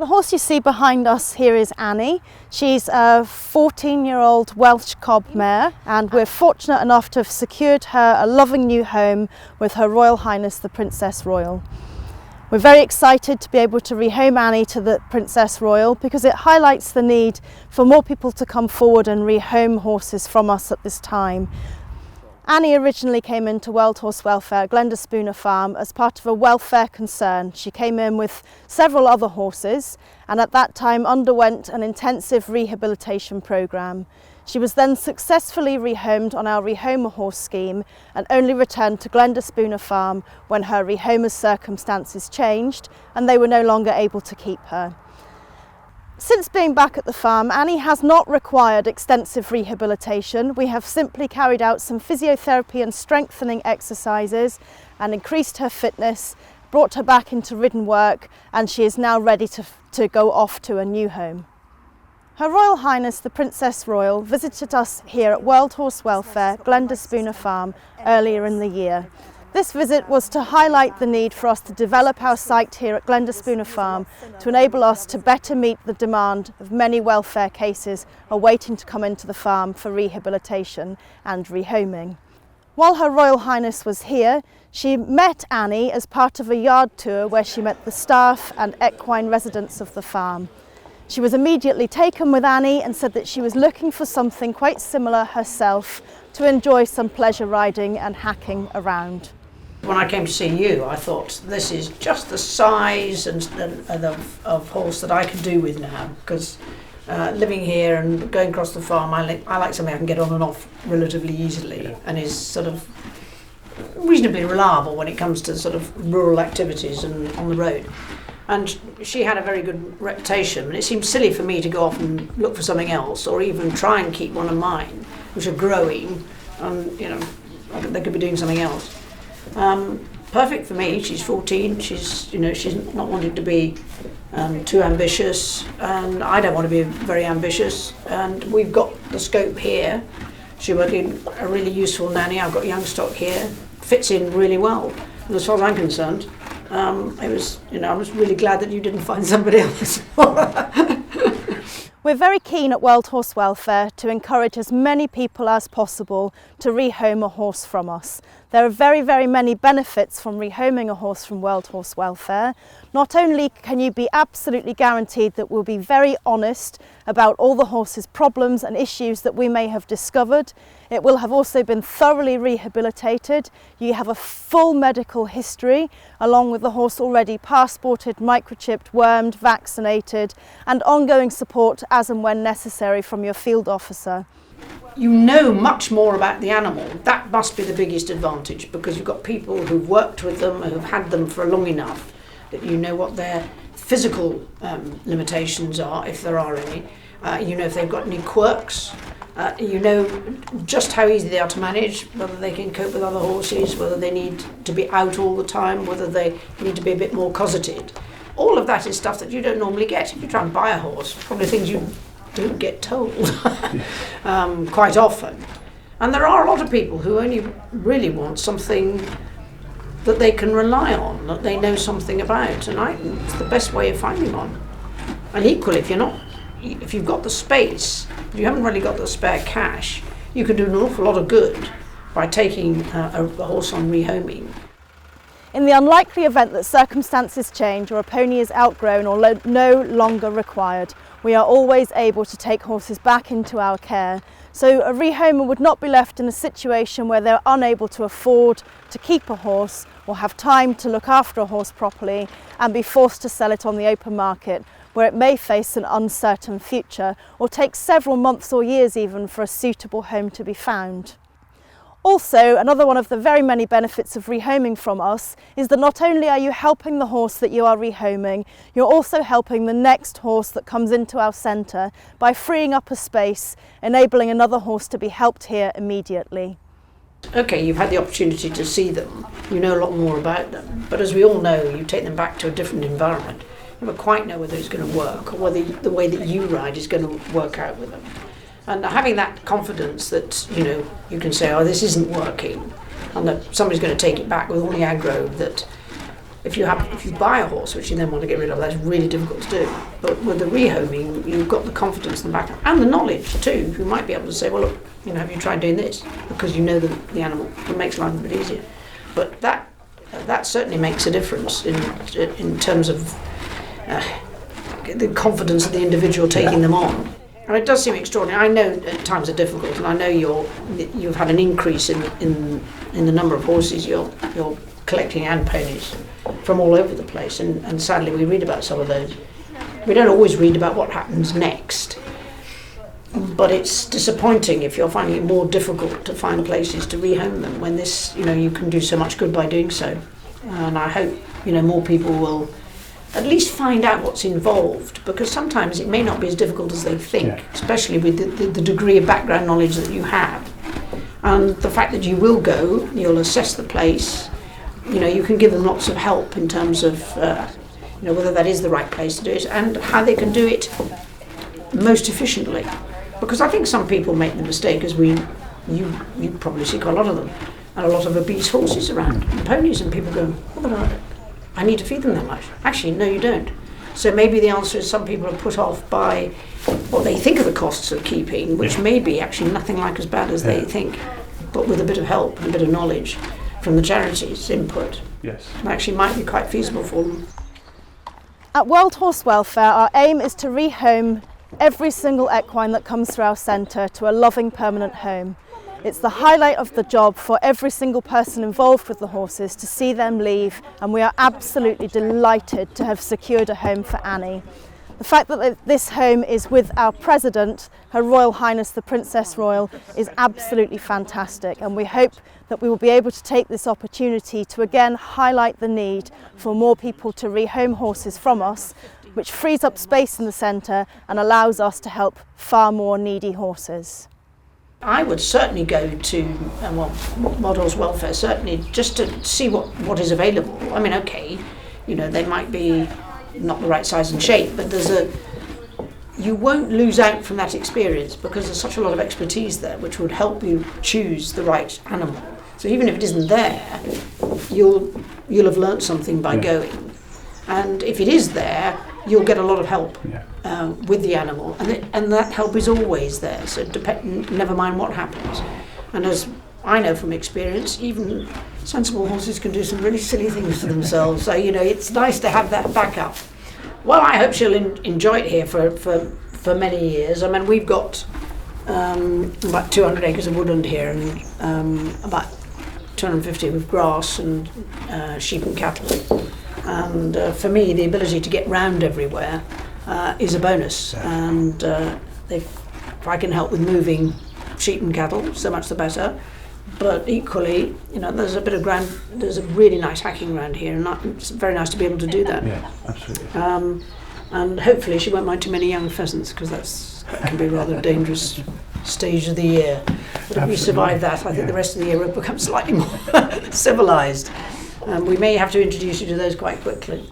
The horse you see behind us here is Annie. She's a 14-year-old Welsh cob mare, and we're fortunate enough to have secured her a loving new home with Her Royal Highness the Princess Royal. We're very excited to be able to rehome Annie to the Princess Royal because it highlights the need for more people to come forward and rehome horses from us at this time. Annie originally came into Wild Horse Welfare at Glenderspooner Farm as part of a welfare concern. She came in with several other horses and at that time underwent an intensive rehabilitation programme. She was then successfully rehomed on our Rehome horse scheme and only returned to Glenderspooner Farm when her rehomer's circumstances changed and they were no longer able to keep her. Since being back at the farm, Annie has not required extensive rehabilitation. We have simply carried out some physiotherapy and strengthening exercises and increased her fitness, brought her back into ridden work, and she is now ready to go off to a new home. Her Royal Highness the Princess Royal visited us here at Wild Horse Welfare, Glenderspooner Farm, earlier in the year. This visit was to highlight the need for us to develop our site here at Glenderspooner Farm to enable us to better meet the demand of many welfare cases awaiting to come into the farm for rehabilitation and rehoming. While Her Royal Highness was here, she met Annie as part of a yard tour where she met the staff and equine residents of the farm. She was immediately taken with Annie and said that she was looking for something quite similar herself to enjoy some pleasure riding and hacking around. When I came to see you, I thought this is just the size of horse that I could do with now, because living here and going across the farm, I like something I can get on and off relatively easily and is sort of reasonably reliable when it comes to sort of rural activities and on the road. And she had a very good reputation, and it seemed silly for me to go off and look for something else or even try and keep one of mine, which are growing, and they could be doing something else. Perfect for me. She's 14. She's not wanting to be too ambitious, and I don't want to be very ambitious. And we've got the scope here. She would be a really useful nanny. I've got young stock here. Fits in really well. And as far as I'm concerned, I was really glad that you didn't find somebody else. We're very keen at Wild Horse Welfare to encourage as many people as possible to rehome a horse from us. There are very, very many benefits from rehoming a horse from Wild Horse Welfare. Not only can you be absolutely guaranteed that we'll be very honest about all the horse's problems and issues that we may have discovered, it will have also been thoroughly rehabilitated. You have a full medical history, along with the horse already passported, microchipped, wormed, vaccinated, and ongoing support as and when necessary from your field officer. You know much more about the animal. That must be the biggest advantage, because you've got people who've worked with them, who've had them for long enough that you know what their physical limitations are, if there are any. You know if they've got any quirks. You know just how easy they are to manage, whether they can cope with other horses, whether they need to be out all the time, whether they need to be a bit more cosseted. All of that is stuff that you don't normally get if you try and buy a horse. Probably things you don't get told quite often. And there are a lot of people who only really want something that they can rely on, that they know something about, and it's the best way of finding one. And equally, if you've got the space, if you haven't really got the spare cash, you can do an awful lot of good by taking a horse on rehoming. In the unlikely event that circumstances change or a pony is outgrown or no longer required, we are always able to take horses back into our care. So a rehomer would not be left in a situation where they're unable to afford to keep a horse or have time to look after a horse properly and be forced to sell it on the open market, where it may face an uncertain future or take several months or years even for a suitable home to be found. Also, another one of the very many benefits of rehoming from us is that not only are you helping the horse that you are rehoming, you're also helping the next horse that comes into our centre by freeing up a space, enabling another horse to be helped here immediately. Okay, you've had the opportunity to see them, you know a lot more about them, but as we all know, you take them back to a different environment. You never quite know whether it's going to work or whether the way that you ride is going to work out with them. And having that confidence that, you can say, oh, this isn't working, and that somebody's going to take it back with all the aggro that if you buy a horse which you then want to get rid of, that's really difficult to do. But with the rehoming, you've got the confidence in the back and the knowledge too. You might be able to say, well, look, have you tried doing this? Because you know the animal. It makes life a bit easier. But that certainly makes a difference in terms of the confidence of the individual taking them on. And it does seem extraordinary. I know at times are difficult, and I know you've had an increase in the number of horses you're collecting and ponies from all over the place, and sadly we read about some of those. We don't always read about what happens next, but it's disappointing if you're finding it more difficult to find places to rehome them when this, you can do so much good by doing so. And I hope, more people will at least find out what's involved, because sometimes it may not be as difficult as they think, especially with the degree of background knowledge that you have. And the fact that you will go, you'll assess the place, you can give them lots of help in terms of, whether that is the right place to do it and how they can do it most efficiently. Because I think some people make the mistake, as you probably see quite a lot of them, and a lot of obese horses around, and ponies, and people go, oh, but I need to feed them that much. Actually, no, you don't. So maybe the answer is some people are put off by what they think are the costs of keeping, which may be actually nothing like as bad as they think, but with a bit of help and a bit of knowledge from the charities' input, it actually might be quite feasible for them. At World Horse Welfare, our aim is to rehome every single equine that comes through our centre to a loving permanent home. It's the highlight of the job for every single person involved with the horses to see them leave, and we are absolutely delighted to have secured a home for Annie. The fact that this home is with our President, Her Royal Highness the Princess Royal, is absolutely fantastic, and we hope that we will be able to take this opportunity to again highlight the need for more people to rehome horses from us, which frees up space in the centre and allows us to help far more needy horses. I would certainly go to World Horse Welfare, certainly just to see what is available. I mean, okay, they might be not the right size and shape, but you won't lose out from that experience, because there's such a lot of expertise there which would help you choose the right animal. So even if it isn't there, you'll have learnt something by going. And if it is there, you'll get a lot of help with the animal, and that help is always there, so never mind what happens. And as I know from experience, even sensible horses can do some really silly things to themselves, so it's nice to have that backup. Well, I hope she'll enjoy it here for many years. I mean, we've got about 200 acres of woodland here, and about 250 with grass and sheep and cattle. And for me, the ability to get round everywhere is a bonus. And if I can help with moving sheep and cattle, so much the better. But equally, there's a bit of ground, there's a really nice hacking ground here, and it's very nice to be able to do that. Yeah, absolutely. And hopefully she won't mind too many young pheasants, because that can be a rather dangerous stage of the year. But if we survive that, I think the rest of the year will become slightly more civilised. We may have to introduce you to those quite quickly.